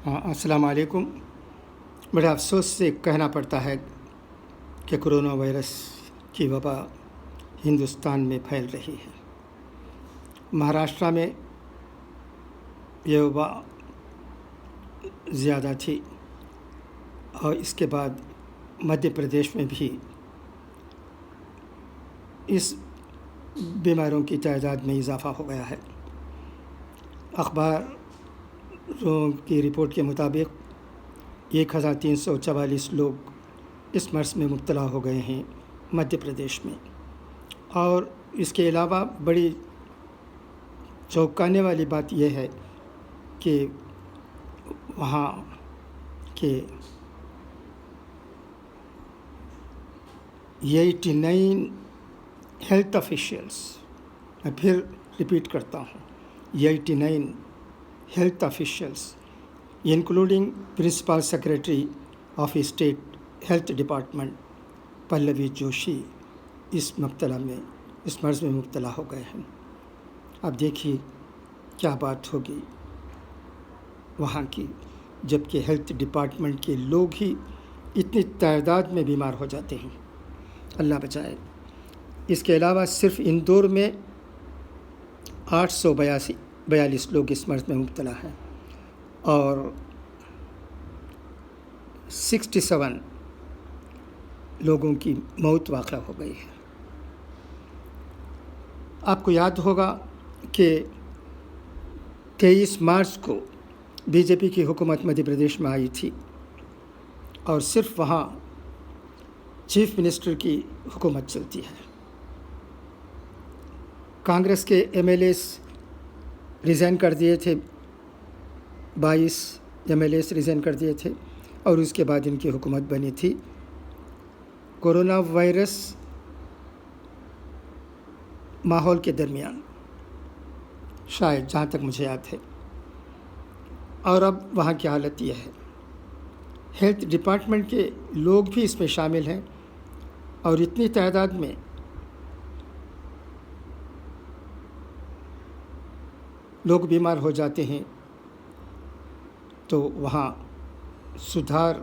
السلام علیکم۔ بڑے افسوس سے کہنا پڑتا ہے کہ کرونا وائرس کی وبا ہندوستان میں پھیل رہی ہے۔ مہاراشٹر میں یہ وبا زیادہ تھی اور اس کے بعد مدھیہ پردیش میں بھی اس بیماروں کی تعداد میں اضافہ ہو گیا ہے۔ اخباروں کی رپورٹ کے مطابق 1344 لوگ اس مرض میں مبتلا ہو گئے ہیں مدھیہ پردیش میں، اور اس کے علاوہ بڑی چونکانے والی بات یہ ہے کہ وہاں کے 89 ہیلتھ آفیشیلس، میں پھر ریپیٹ کرتا ہوں، 89 health officials including principal secretary of state health department Pallavi Joshi اس مرض میں مبتلا ہو گئے ہیں۔ اب دیکھیے کیا بات ہوگی وہاں کی، جبکہ ہیلتھ ڈپارٹمنٹ کے لوگ ہی اتنی تعداد میں بیمار ہو جاتے ہیں، اللہ بچائے۔ اس کے علاوہ صرف اندور میں 842 لوگ اس مرض میں مبتلا ہیں اور 67 لوگوں کی موت واقع ہو گئی ہے۔ آپ کو یاد ہوگا کہ 23 مارچ کو بی جے پی کی حکومت مدھیہ پردیش میں آئی تھی اور صرف وہاں چیف منسٹر کی حکومت چلتی ہے۔ کانگریس کے ایم ایل ایز ریزائن کر دیے تھے، 22 ایم ایل ایز ریزائن کر دیے تھے اور اس کے بعد ان کی حکومت بنی تھی۔ کورونا وائرس ماحول کے درمیان، شاید جہاں تک مجھے یاد ہے، اور اب وہاں کی حالت یہ ہے۔ ہیلتھ ڈپارٹمنٹ کے لوگ بھی اس میں شامل ہیں اور اتنی تعداد میں لوگ بیمار ہو جاتے ہیں تو وہاں سدھار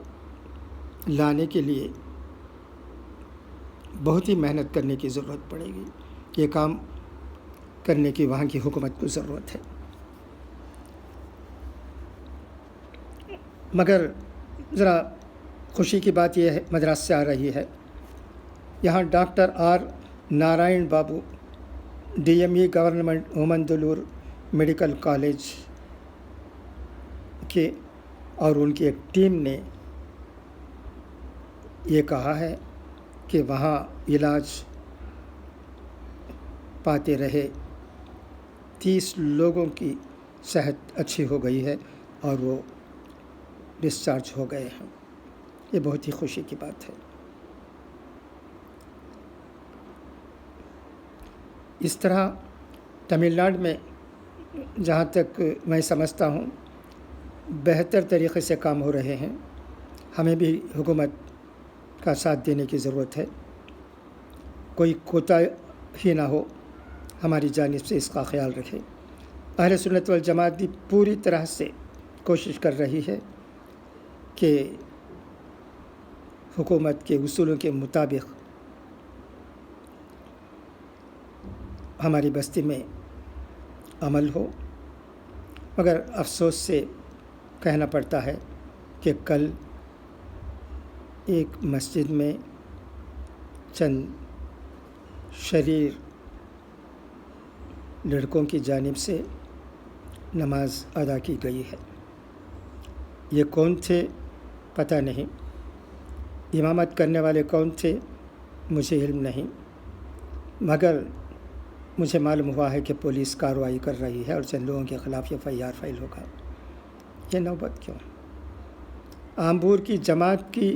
لانے کے لیے بہت ہی محنت کرنے کی ضرورت پڑے گی۔ یہ کام کرنے کی وہاں کی حکومت کو ضرورت ہے۔ مگر ذرا خوشی کی بات یہ ہے، مدراس سے آ رہی ہے، یہاں doctor R Narayan Babu D M E government Omandurar medical college کے اور ان کی ایک ٹیم نے یہ کہا ہے کہ وہاں علاج پاتے رہے 30 لوگوں کی صحت اچھی ہو گئی ہے اور وہ ڈسچارج ہو گئے ہیں۔ یہ بہت ہی خوشی کی بات ہے۔ اس طرح تمل ناڈو میں جہاں تک میں سمجھتا ہوں بہتر طریقے سے کام ہو رہے ہیں۔ ہمیں بھی حکومت کا ساتھ دینے کی ضرورت ہے، کوئی کوتاہی نہ ہو، ہماری جانب سے اس کا خیال رکھے۔ اہل سنت والجماعت بھی پوری طرح سے کوشش کر رہی ہے کہ حکومت کے اصولوں کے مطابق ہماری بستی میں عمل ہو، مگر افسوس سے کہنا پڑتا ہے کہ کل ایک مسجد میں چند شریر لڑکوں کی جانب سے نماز ادا کی گئی ہے۔ یہ کون تھے پتہ نہیں، امامت کرنے والے کون تھے مجھے علم نہیں، مگر مجھے معلوم ہوا ہے کہ پولیس کارروائی کر رہی ہے اور چند لوگوں کے خلاف ایف آئی آر فائل ہوگا۔ یہ نوبت کیوں؟ آمبور کی جماعت کی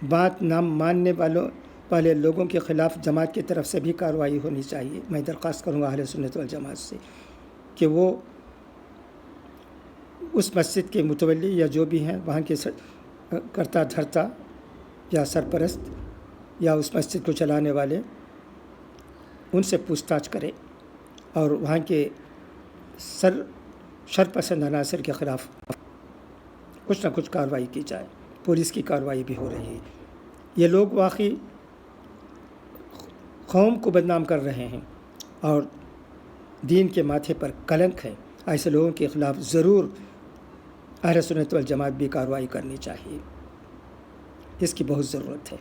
بات نہ ماننے والے لوگوں کے خلاف جماعت کی طرف سے بھی کارروائی ہونی چاہیے۔ میں درخواست کروں گا اہل سنت والجماعت سے کہ وہ اس مسجد کے متولی یا جو بھی ہیں وہاں کے کرتا دھرتا یا سرپرست یا اس مسجد کو چلانے والے، ان سے پوچھ تاچھ کرے اور وہاں کے شرپسند عناصر کے خلاف کچھ نہ کچھ کارروائی کی جائے۔ پولیس کی کارروائی بھی ہو رہی ہے۔ یہ لوگ واقعی قوم کو بدنام کر رہے ہیں اور دین کے ماتھے پر کلنک ہے۔ ایسے لوگوں کے خلاف ضرور اہل سنت والجماعت بھی کارروائی کرنی چاہیے، اس کی بہت ضرورت ہے۔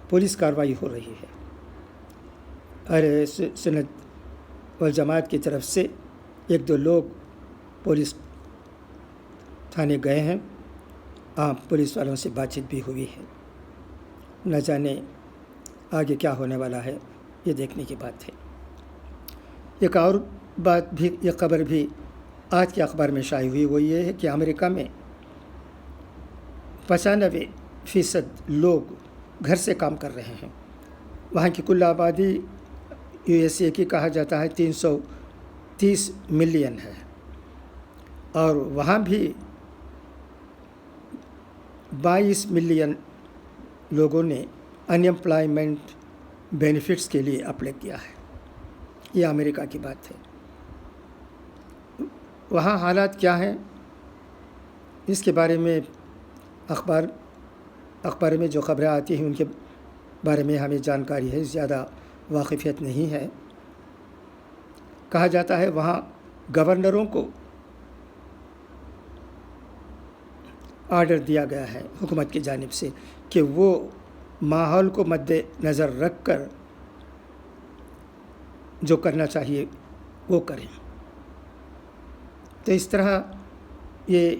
پولیس کارروائی ہو رہی ہے، اہل سنت والجماعت کی طرف سے ایک دو لوگ پولیس تھانے گئے ہیں، پولیس والوں سے بات چیت بھی ہوئی ہے۔ نہ جانے آگے کیا ہونے والا ہے، یہ دیکھنے کی بات ہے۔ ایک اور بات بھی، یہ خبر بھی آج کے اخبار میں شائع ہوئی، وہ یہ ہے کہ امریکہ میں 95% لوگ گھر سے کام کر رہے ہیں۔ وہاں کی کل آبادی USA کی کہا جاتا ہے 330 ملین ہے، اور وہاں بھی 22 ملین لوگوں نے ان ایمپلائمنٹ بینیفٹس کے لیے اپلائی کیا ہے۔ یہ امریکہ کی بات ہے۔ وہاں حالات کیا ہیں، اس کے بارے میں اخبار میں جو خبریں آتی ہیں ان کے بارے میں ہمیں جانکاری ہے، زیادہ واقفیت نہیں ہے۔ کہا جاتا ہے وہاں گورنروں کو آرڈر دیا گیا ہے حکومت کی جانب سے کہ وہ ماحول کو مد نظر رکھ کر جو کرنا چاہیے وہ کریں۔ تو اس طرح یہ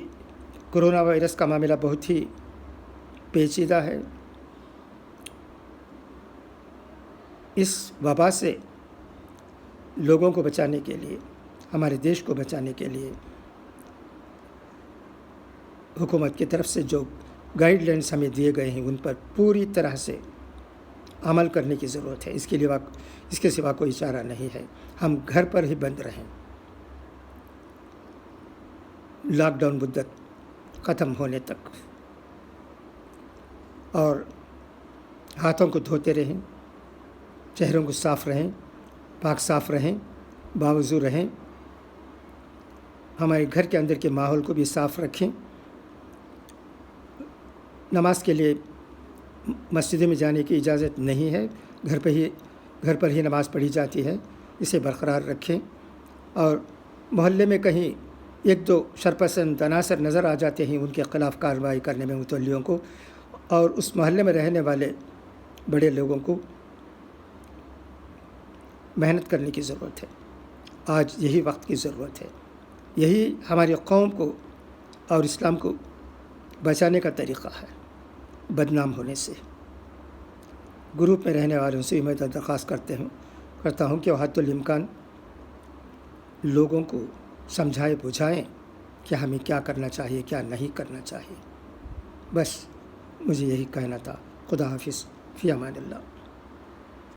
کرونا وائرس کا معاملہ بہت ہی پیچیدہ ہے۔ اس وبا سے لوگوں کو بچانے کے لیے، ہمارے دیش کو بچانے کے لیے حکومت کی طرف سے جو گائیڈ لائنس ہمیں دیے گئے ہیں ان پر پوری طرح سے عمل کرنے کی ضرورت ہے۔ اس کے سوا کوئی چارہ نہیں ہے۔ ہم گھر پر ہی بند رہیں، لاک ڈاؤن مدت ختم ہونے تک، اور ہاتھوں کو دھوتے رہیں، چہروں کو صاف رہیں، پاک صاف رہیں، باوضو رہیں، ہمارے گھر کے اندر کے ماحول کو بھی صاف رکھیں۔ نماز کے لیے مسجد میں جانے کی اجازت نہیں ہے، گھر پر ہی نماز پڑھی جاتی ہے، اسے برقرار رکھیں۔ اور محلے میں کہیں ایک دو شرپسند عناصر نظر آ جاتے ہیں، ان کے خلاف کارروائی کرنے میں متولیوں کو اور اس محلے میں رہنے والے بڑے لوگوں کو محنت کرنے کی ضرورت ہے۔ آج یہی وقت کی ضرورت ہے، یہی ہماری قوم کو اور اسلام کو بچانے کا طریقہ ہے بدنام ہونے سے۔ گروپ میں رہنے والوں سے میں درخواست کرتا ہوں کہ وہ حد الامکان لوگوں کو سمجھائیں بجھائیں کہ ہمیں کیا کرنا چاہیے، کیا نہیں کرنا چاہیے۔ بس مجھے یہی کہنا تھا۔ خدا حافظ، فی امان اللہ۔